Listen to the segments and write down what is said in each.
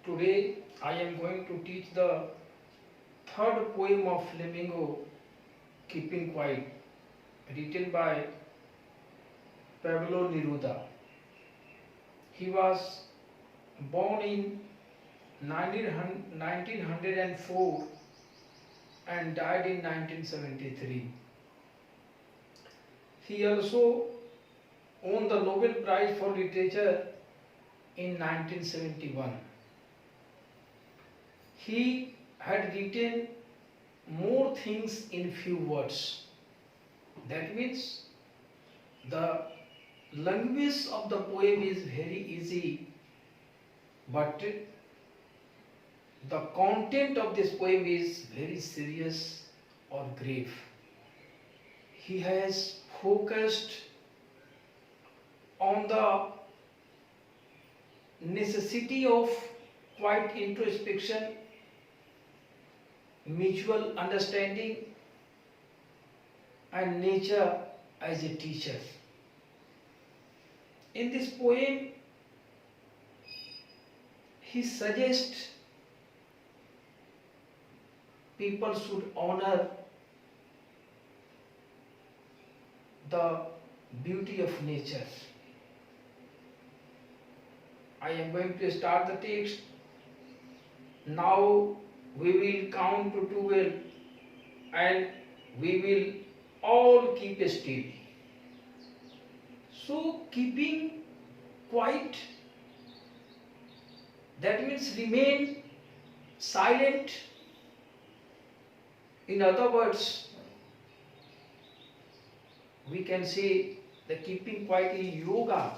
Today I am going to teach the third poem of Flamingo, Keeping Quiet, written by Pablo Neruda. He was born in 1904 and died in 1973. He also won the Nobel Prize for Literature in 1971. He had written more things in few words. That means the language of the poem is very easy, but the content of this poem is very serious or grave. He has focused on the necessity of quiet introspection, mutual understanding, and nature as a teacher. In this poem, he suggests people should honor the beauty of nature. I am going to start the text. Now we will count to 12 and we will all keep still. So keeping quiet, that means remain silent. In other words, we can say the keeping quiet is yoga.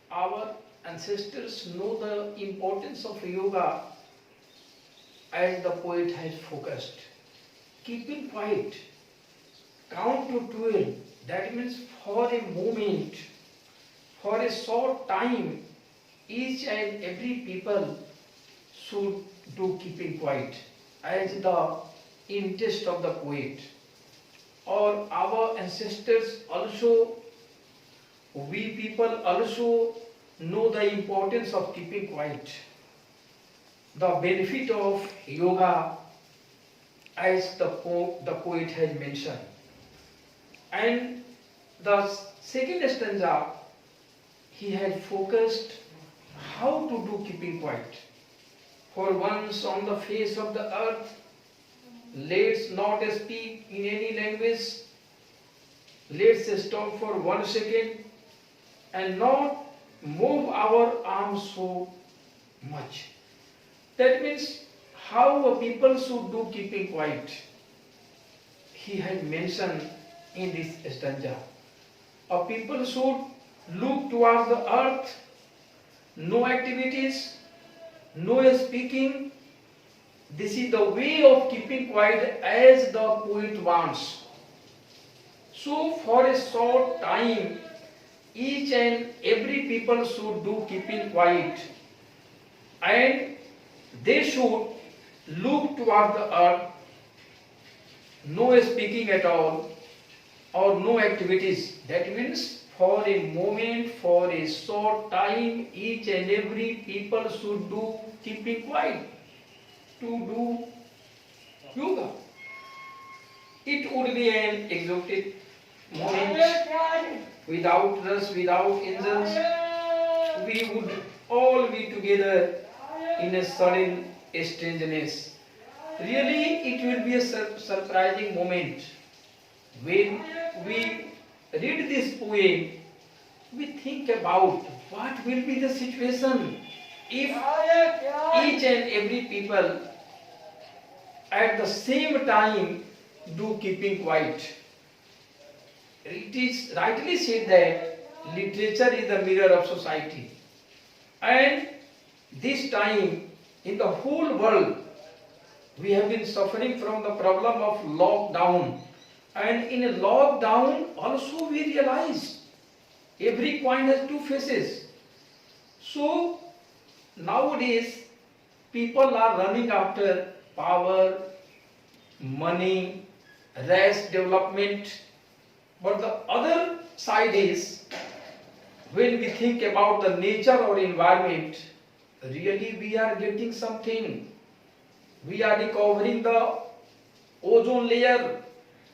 Our ancestors know the importance of yoga and the poet has focused. Keeping quiet, count to 12, that means for a moment, for a short time, each and every people should do keeping quiet as the interest of the poet. Or our ancestors also, we people also know the importance of keeping quiet. The benefit of yoga as the poet has mentioned. And the second stanza, he had focused how to do keeping quiet. For once on the face of the earth, let's not speak in any language. Let's stop for 1 second and not move our arms so much. That means how a people should do keeping quiet. He had mentioned in this stanza. A people should look towards the earth, no activities, no speaking. This is the way of keeping quiet as the poet wants. So for a short time, each and every people should do keeping quiet. And they should look toward the earth, no speaking at all, or no activities. That means for a moment, for a short time, each and every people should do keeping quiet, to do yoga. It would be an exotic moment, without rush, without engines. We would all be together in a sudden strangeness. Really, it will be a surprising moment. When we read this poem, we think about what will be the situation if each and every people at the same time do keeping quiet. It is rightly said that literature is the mirror of society. And this time, in the whole world, we have been suffering from the problem of lockdown. And in a lockdown, also we realize every coin has two faces. So, nowadays, people are running after power, money, rash development. But the other side is, when we think about the nature or environment, really we are getting something. We are recovering the ozone layer.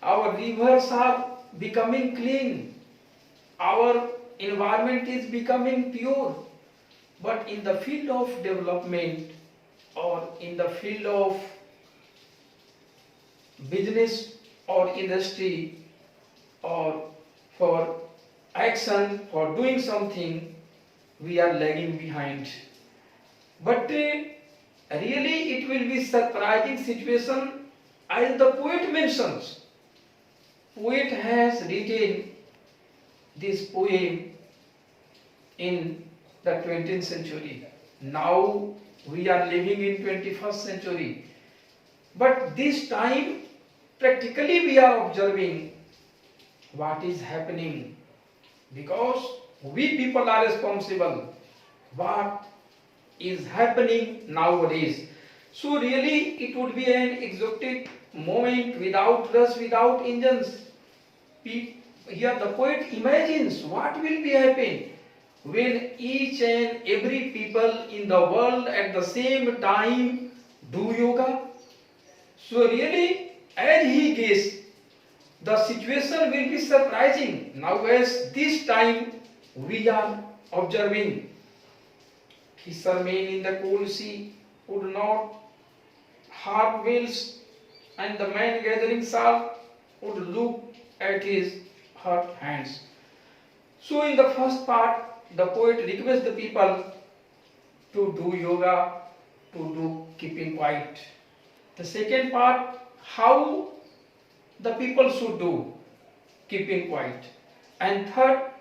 Our rivers are becoming clean. Our environment is becoming pure. But in the field of development or in the field of business or industry or for action, for doing something, we are lagging behind. But really it will be surprising situation as the poet mentions. Poet has written this poem in the 20th century. Now we are living in 21st century. But this time practically we are observing what is happening because we people are responsible what is happening nowadays. So really it would be an exotic moment without rush, without engines. Here the poet imagines what will be happening when each and every people in the world at the same time do yoga. So really as he guessed, the situation will be surprising. Now as this time we are observing fishermen in the cold sea would not harm whales, and the man gathering salt would look at his hurt hands. So in the first part, the poet requests the people to do yoga, to do keeping quiet. The second part, how the people should do keeping quiet. And third,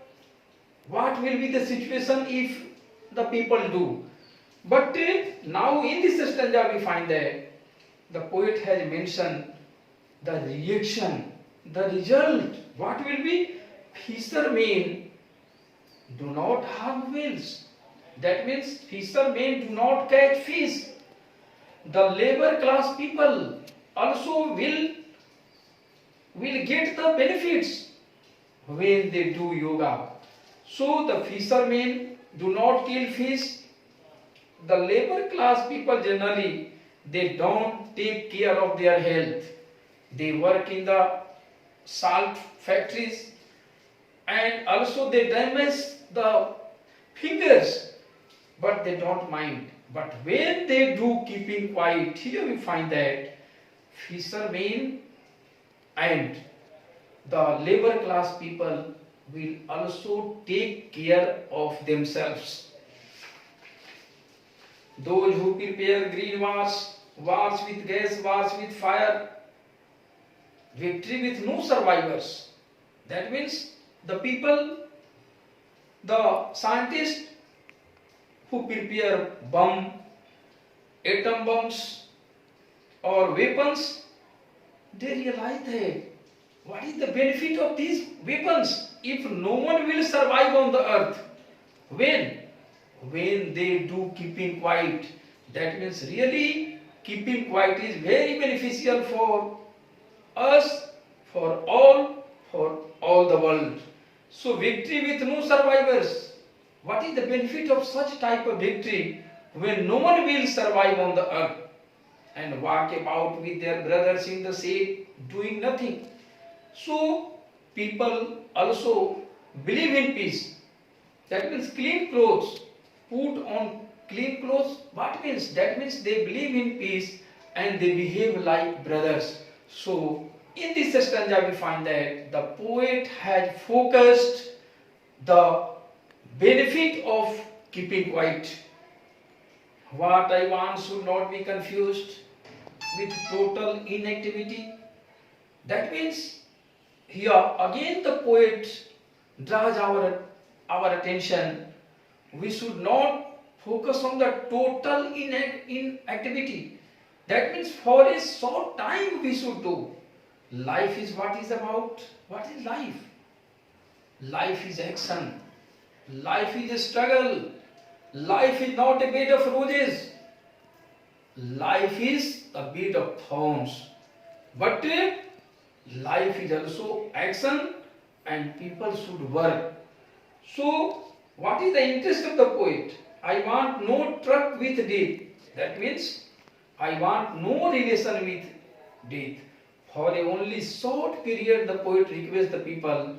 what will be the situation if the people do. But now in this stanza we find that the poet has mentioned the reaction, the result. What will be? Fishermen do not harm whales. That means fishermen do not catch fish. The labor class people also will get the benefits when they do yoga. So the fishermen do not kill fish. The labor class people generally they don't take care of their health. They work in the salt factories and also they damage the fingers, but they don't mind. But when they do keeping quiet, here we find that fishermen and the labor class people will also take care of themselves. Those who prepare green wars, wars with gas, wars with fire, victory with no survivors. That means the people, the scientists who prepare bomb, atom bombs or weapons, they realize that what is the benefit of these weapons if no one will survive on the earth? When they do keeping quiet, that means really keeping quiet is very beneficial for us, for all the world. So victory with no survivors. What is the benefit of such type of victory when no one will survive on the earth and walk about with their brothers in the shade doing nothing? So people also believe in peace. That means clean clothes. Put on clean clothes. What means? That means they believe in peace and they behave like brothers. So in this stanza we find that the poet had focused the benefit of keeping quiet. What I want should not be confused with total inactivity. That means here again the poet draws our attention. We should not focus on the total inactivity. That means for a short time we should do. Life is what is about. What is life? Life is action. Life is a struggle. Life is not a bed of roses. Life is a bed of thorns. But life is also action and people should work. So, what is the interest of the poet? I want no truck with death. That means I want no relation with death. For a only short period, the poet requests the people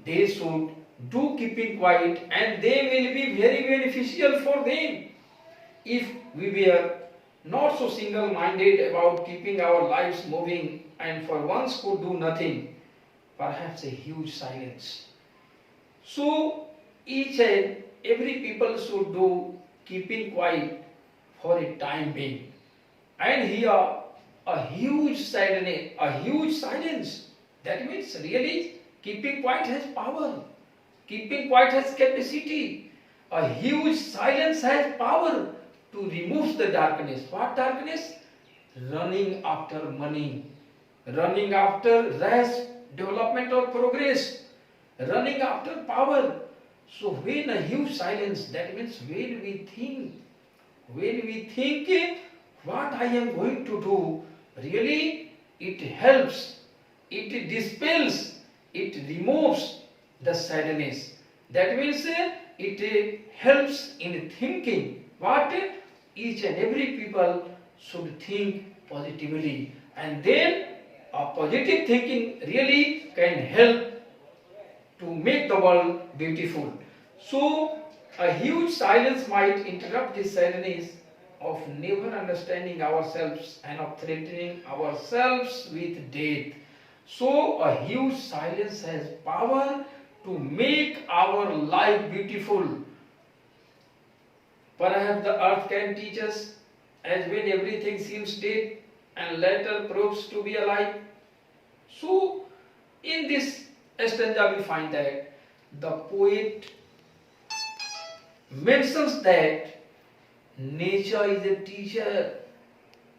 they should do keeping quiet, and they will be very beneficial for them. If we were not so single-minded about keeping our lives moving and for once could do nothing, perhaps a huge silence. So each and every people should do keeping quiet for a time being. And here a huge silence. That means really keeping quiet has power. Keeping quiet has capacity. A huge silence has power to remove the darkness. What darkness? Running after money, running after rash development or progress, running after power. So when a huge silence, that means when we think what I am going to do, really it helps, it dispels, it removes the sadness. That means it helps in thinking what each and every people should think positively, and then a positive thinking really can help to make the world beautiful. So a huge silence might interrupt this sadness of never understanding ourselves and of threatening ourselves with death. So a huge silence has power to make our life beautiful. Perhaps the earth can teach us, as when everything seems dead and later proves to be alive. So in this stanza we find that the poet mentions that nature is a teacher.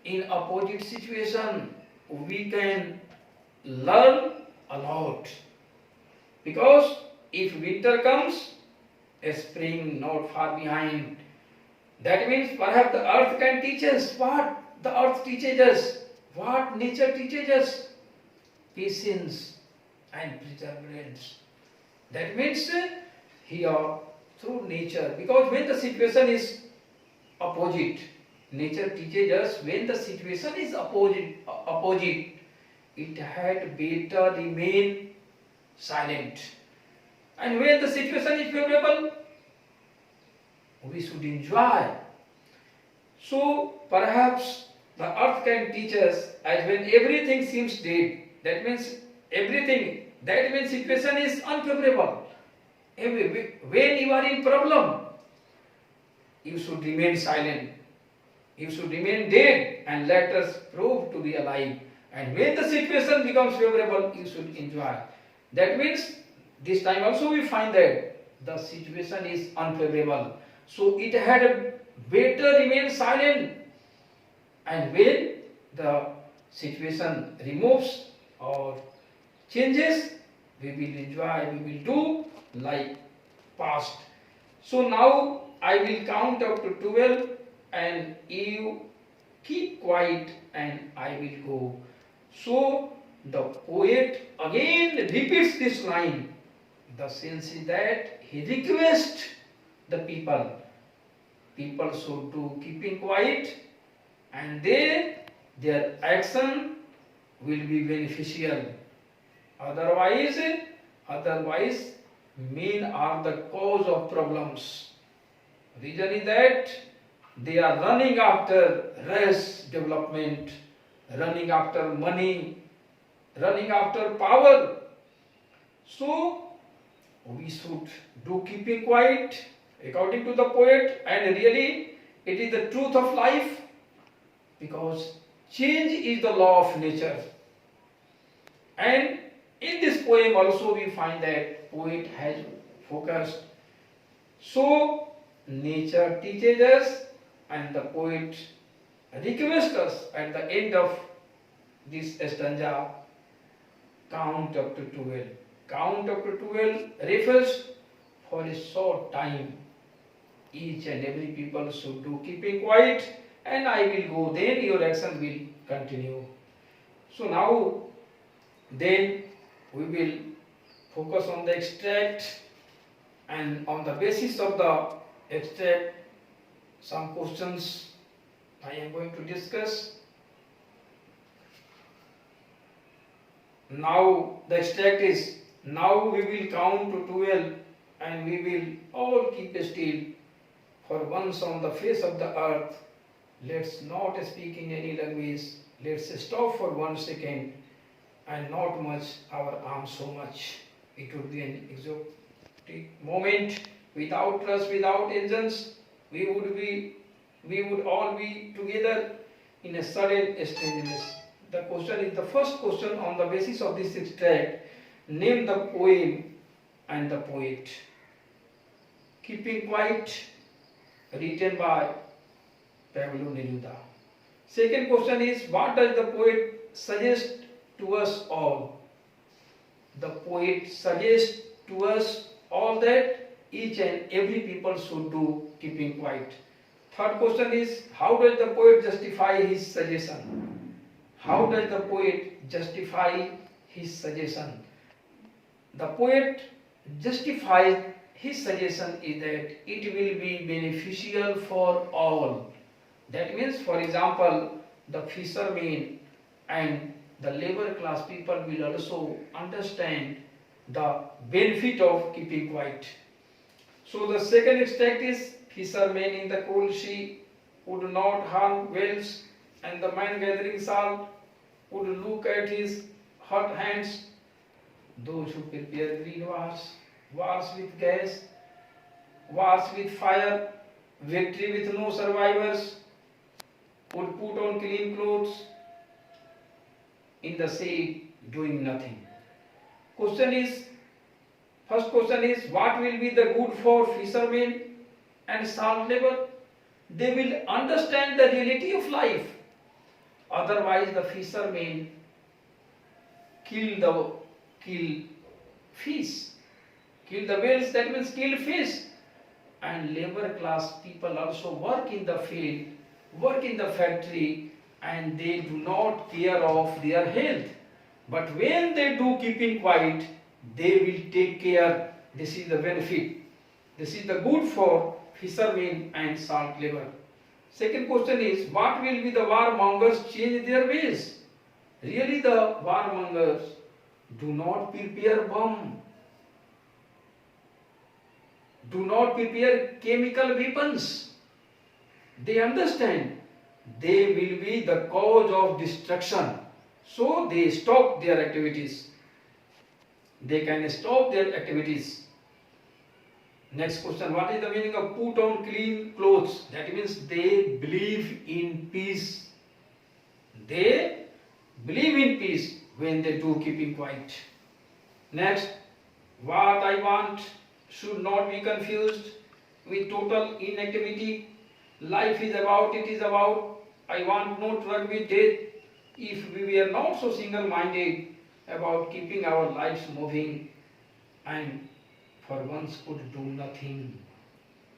In opposite situation we can learn a lot, because if winter comes, a spring not far behind. That means perhaps the earth can teach us what the earth teaches us, what nature teaches us, patience and perseverance. That means here through nature, because when the situation is opposite, nature teaches us when the situation is opposite, it had better remain silent. And when the situation is favorable, we should enjoy. So perhaps the earth can teach us, as when everything seems dead, that means situation is unfavorable. When you are in problem, you should remain silent. You should remain dead and let us prove to be alive. And when the situation becomes favorable, you should enjoy. That means this time also we find that the situation is unfavorable. So it had better remain silent. And when the situation removes or changes, we will enjoy, we will do like past. So now I will count up to 12 and you keep quiet and I will go. So the poet again repeats this line. The sense is that he requests the people should do keeping quiet, and their action will be beneficial. Otherwise men are the cause of problems. Reason is that they are running after rash development, running after money, running after power. So we should do keeping quiet according to the poet, and really it is the truth of life, because change is the law of nature. And in this poem also we find that poet has focused. So nature teaches us and the poet requests us at the end of this stanza, count up to 12. Count up to 12 refers for a short time. Each and every people should do keeping quiet, and I will go, then your action will continue. So now then we will focus on the extract, and on the basis of the extract some questions I am going to discuss. Now the extract is, now we will count to 12 and we will all keep still for once on the face of the earth. Let's not speak in any language. Let's stop for 1 second and not much our arms so much. It would be an exotic moment. Without us, without engines, we would all be together in a sudden strangeness. The question is, the first question on the basis of this extract, name the poem and the poet. Keeping Quiet, written by Pablo Neruda. Second question is, what does the poet suggest to us all? The poet suggests to us all that each and every people should do keeping quiet. Third question is, how does the poet justify his suggestion? How does the poet justify his suggestion? The poet justifies his suggestion is that it will be beneficial for all. That means, for example, the fishermen and the labor class people will also understand the benefit of keeping quiet. So the second extract is, fishermen in the cold sea would not harm whales, and the man gathering salt would look at his hot hands. Those who prepare green wars with gas, wars with fire, victory with no survivors, would put on clean clothes in the sea doing nothing. First question is, what will be the good for fishermen and salt labor? They will understand the reality of life. Otherwise, the fishermen kill fish, kill the whales, that means kill fish. And labor class people also work in the field, work in the factory, and they do not care of their health. But when they do keeping quiet, they will take care. This is the benefit. This is the good for fishermen and salt labor. Second question is, what will be the warmongers change their ways? Really, the warmongers do not prepare bomb, do not prepare chemical weapons. They understand they will be the cause of destruction. So they stop their activities. They can stop their activities. Next question, what is the meaning of put on clean clothes? That means they believe in peace. They believe in peace when they do keeping quiet. Next, what I want should not be confused with total inactivity. Life is about, it is about, I want no drug with death. If we were not so single-minded about keeping our lives moving and for once could do nothing.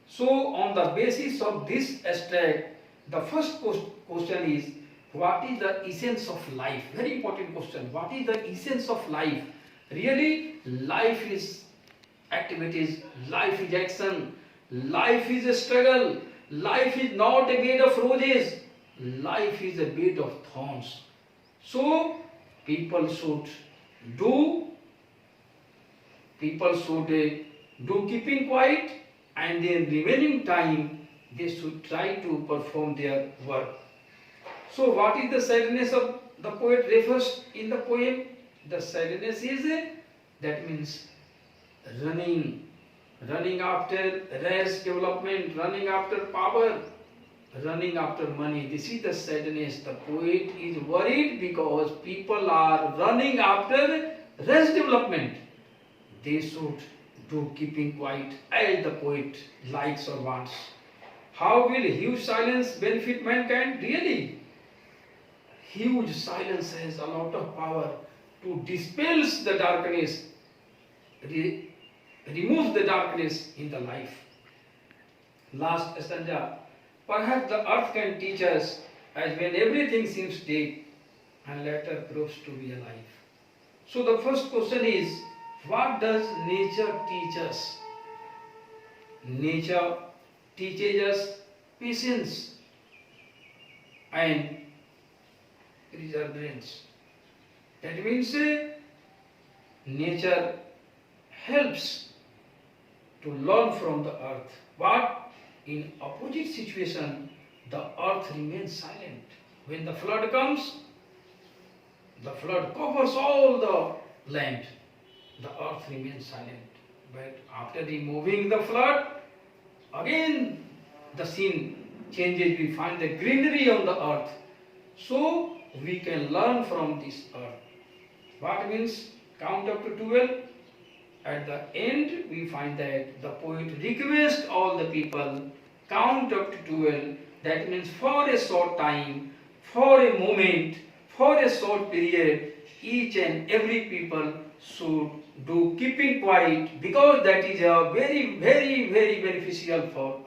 So on the basis of this extract, the first question is, what is the essence of life? Very important question. What is the essence of life? Really, life is activities, life is action, life is a struggle, life is not a bed of roses, life is a bed of thorns. So people should do keeping quiet, and in remaining time they should try to perform their work. So what is the sadness of the poet refers in the poem? The sadness is that means running after race development, running after power, running after money. This is the sadness. The poet is worried because people are running after race development. They should do keeping quiet as the poet likes or wants. How will huge silence benefit mankind? Really, huge silence has a lot of power to dispel the darkness, remove the darkness in the life. Last stanza. Perhaps the earth can teach us as when everything seems dead and later proves to be alive. So the first question is, what does nature teach us? Nature teaches us patience and perseverance. That means nature helps to learn from the earth. But in opposite situation, the earth remains silent. When the flood comes, the flood covers all the land. The earth remains silent. But after removing the flood, again the scene changes. We find the greenery on the earth. So we can learn from this earth. What means count up to 12? At the end, we find that the poet requests all the people count up to 12. That means for a short time, for a moment, for a short period, each and every people should do keeping quiet, because that is a very, very, very beneficial for